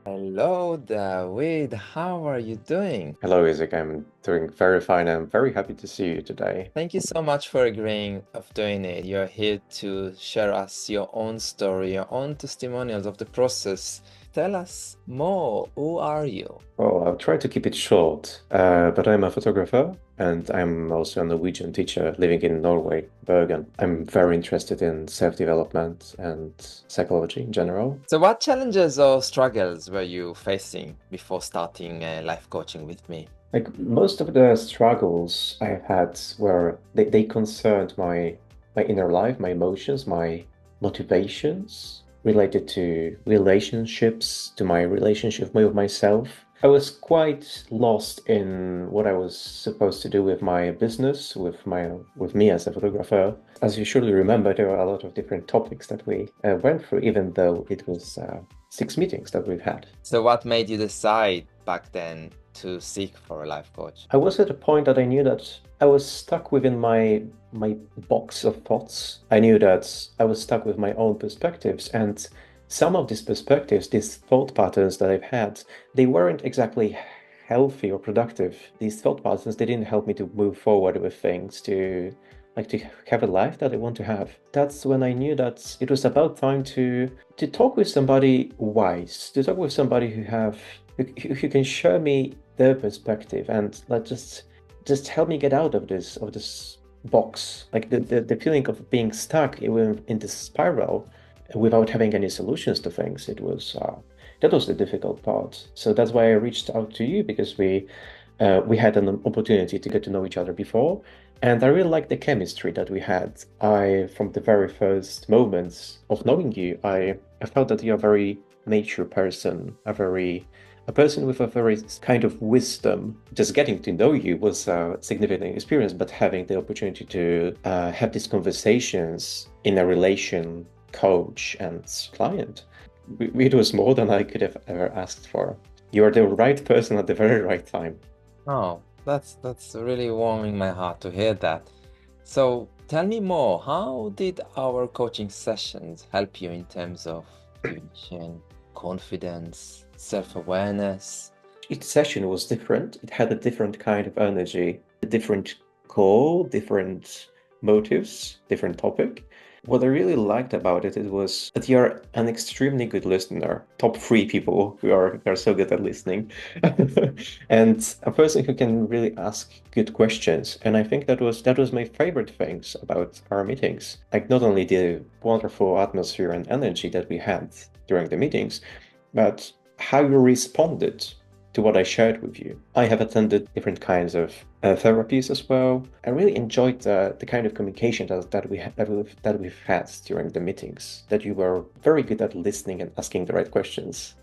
Hello, Dawid. How are you doing? Hello, Isaac. I'm doing very fine. I'm very happy to see you today. Thank you so much for agreeing of doing it. You're here to share us your own story, your own testimonials of the process. Tell us more. Who are you? Well, I'll try to keep it short, but I'm a photographer and I'm also a Norwegian teacher living in Norway, Bergen. I'm very interested in self-development and psychology in general. So, what challenges or struggles were you facing before starting life coaching with me? Like most of the struggles I've had were they concerned my inner life, my emotions, my motivations related to relationships, to my relationship with myself. I was quite lost in what I was supposed to do with my business, with me as a photographer. As you surely remember, there were a lot of different topics that we went through, even though it was 6 meetings that we've had. So, what made you decide back then to seek for a life coach? I was at a point that I knew that I was stuck within my box of thoughts. I knew that I was stuck with my own perspectives, and some of these perspectives, these thought patterns that I've had, they weren't exactly healthy or productive. These thought patterns, they didn't help me to move forward with things, to have a life that I want to have. That's when I knew that it was about time to talk with somebody wise, to talk with somebody who can show me their perspective and just help me get out of this box. Like the feeling of being stuck in this spiral without having any solutions to things. That was the difficult part. So that's why I reached out to you because we had an opportunity to get to know each other before, and I really liked the chemistry that we had. From the very first moments of knowing you, I felt that you're a very mature person, a person with a very kind of wisdom. Just getting to know you was a significant experience, but having the opportunity to have these conversations in a relation coach and client, it was more than I could have ever asked for. You are the right person at the very right time. Oh, that's really warming my heart to hear that. So tell me more. How did our coaching sessions help you in terms of motivation, confidence, self-awareness? Each session was different. It had a different kind of energy, a different goal, different motives, different topic. What I really liked about it, it was that you're an extremely good listener. Top three people who are so good at listening, and a person who can really ask good questions. And I think that was my favorite things about our meetings. Like not only the wonderful atmosphere and energy that we had during the meetings, but how you responded to what I shared with you. I have attended different kinds of therapies as well. I really enjoyed the kind of communication that we've had during the meetings, that you were very good at listening and asking the right questions.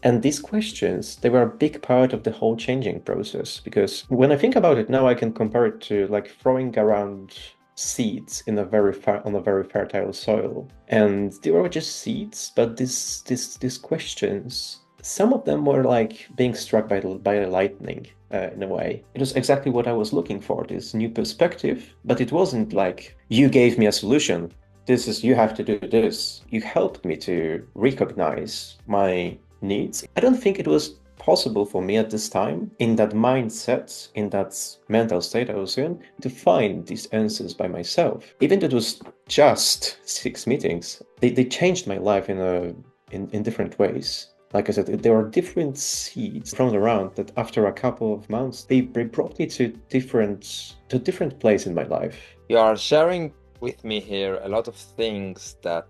And these questions, they were a big part of the whole changing process because when I think about it now, I can compare it to like throwing around seeds on a very fertile soil. And they were just seeds, but these questions, some of them were like being struck by lightning in a way. It was exactly what I was looking for, this new perspective, but it wasn't like you gave me a solution. This is, you have to do this. You helped me to recognize my needs. I don't think it was possible for me at this time, in that mindset, in that mental state I was in, to find these answers by myself. Even though it was just 6 meetings, they changed my life in different ways. Like I said, there are different seeds thrown around that after a couple of months, they brought me to different place in my life. You are sharing with me here a lot of things that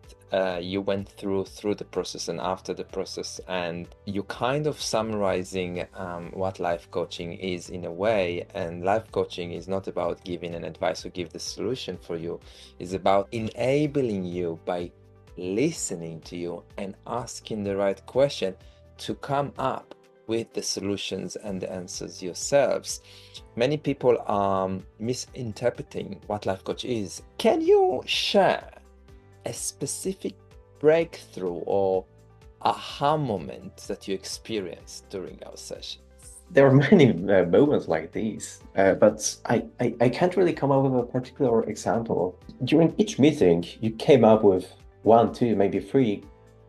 you went through the process and after the process, and you kind of summarizing what life coaching is in a way. And life coaching is not about giving an advice or give the solution for you. It's about enabling you by listening to you and asking the right question to come up with the solutions and the answers yourselves. Many people are misinterpreting what life coach is. Can you share a specific breakthrough or aha moment that you experienced during our session? There are many moments like these, but I can't really come up with a particular example. During each meeting, you came up with one, two, maybe three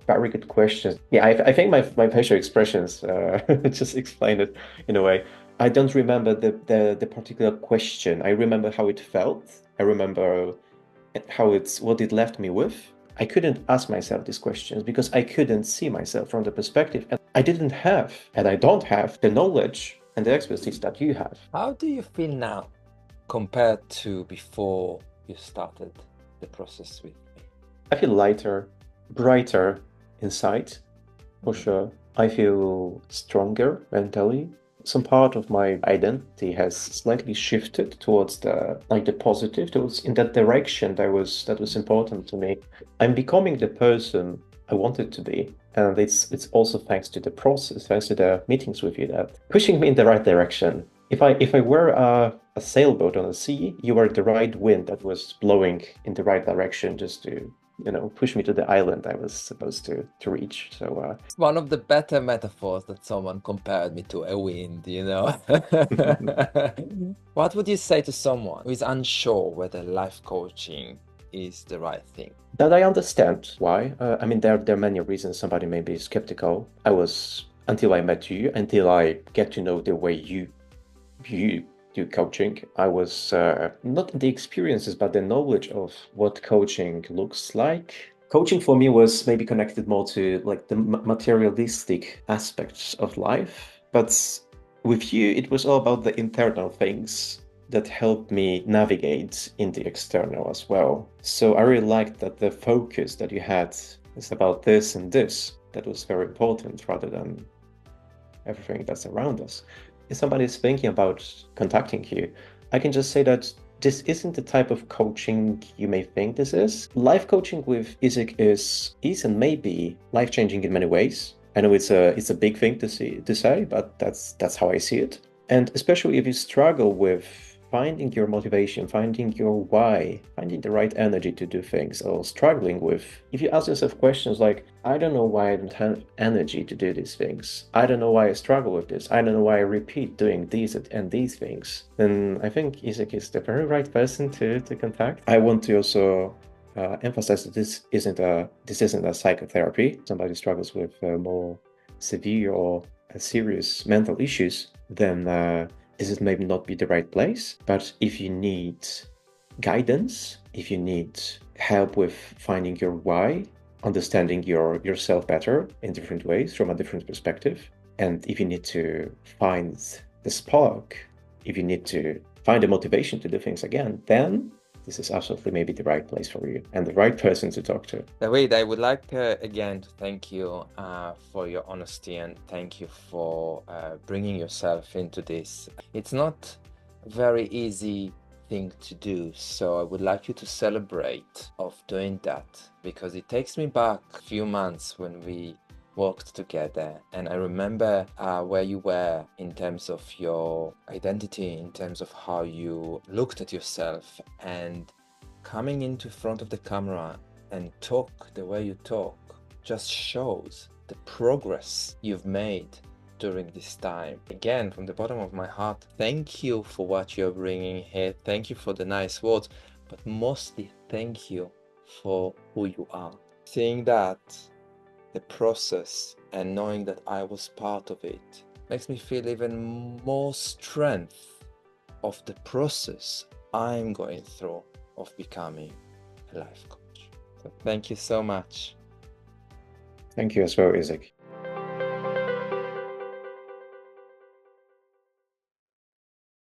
Very good question. Yeah, I think my facial expressions just explain it in a way. I don't remember the particular question. I remember how it felt. I remember what it left me with. I couldn't ask myself these questions because I couldn't see myself from the perspective. And I didn't have, and I don't have, the knowledge and the expertise that you have. How do you feel now compared to before you started the process with me? I feel lighter, brighter inside, for sure. I feel stronger mentally. Some part of my identity has slightly shifted towards the positive, towards in that direction that was important to me. I'm becoming the person I wanted to be. And it's also thanks to the process, thanks to the meetings with you that pushing me in the right direction. If I were a sailboat on the sea, you were the right wind that was blowing in the right direction just to push me to the island I was supposed to reach. So It's one of the better metaphors that someone compared me to a wind, you know? What would you say to someone who is unsure whether life coaching is the right thing? that I understand why. I mean, there are many reasons somebody may be skeptical. I was until I met you, until I get to know the way you do coaching. I was not the experiences, but the knowledge of what coaching looks like. Coaching for me was maybe connected more to like the materialistic aspects of life. But with you, it was all about the internal things that helped me navigate in the external as well. So I really liked that the focus that you had is about this and this. That was very important rather than everything that's around us. If somebody is thinking about contacting you, I can just say that this isn't the type of coaching you may think this is. Life coaching with Isaac is and may be life-changing in many ways. I know it's a big thing to say, but that's how I see it. And especially if you struggle with finding your motivation, finding your why, finding the right energy to do things, or struggling with, if you ask yourself questions like, I don't know why I don't have energy to do these things, I don't know why I struggle with this, I don't know why I repeat doing these and these things, then I think Isaac is the very right person to contact. I want to also emphasize that this isn't a psychotherapy. Somebody struggles with more severe or serious mental issues, then this is maybe not be the right place. But if you need guidance, if you need help with finding your why, understanding yourself better in different ways from a different perspective, and if you need to find the spark, if you need to find the motivation to do things again, then this is absolutely maybe the right place for you and the right person to talk to. Dawid, I would like again to thank you for your honesty and thank you for bringing yourself into this. It's not a very easy thing to do, so I would like you to celebrate of doing that, because it takes me back a few months when we worked together, and I remember where you were in terms of your identity, in terms of how you looked at yourself, and coming into front of the camera and talk the way you talk just shows the progress you've made during this time. Again, from the bottom of my heart, thank you for what you're bringing here. Thank you for the nice words, but mostly thank you for who you are. Seeing that the process and knowing that I was part of it makes me feel even more strength of the process I'm going through of becoming a life coach. So thank you so much. Thank you as well, Isaac.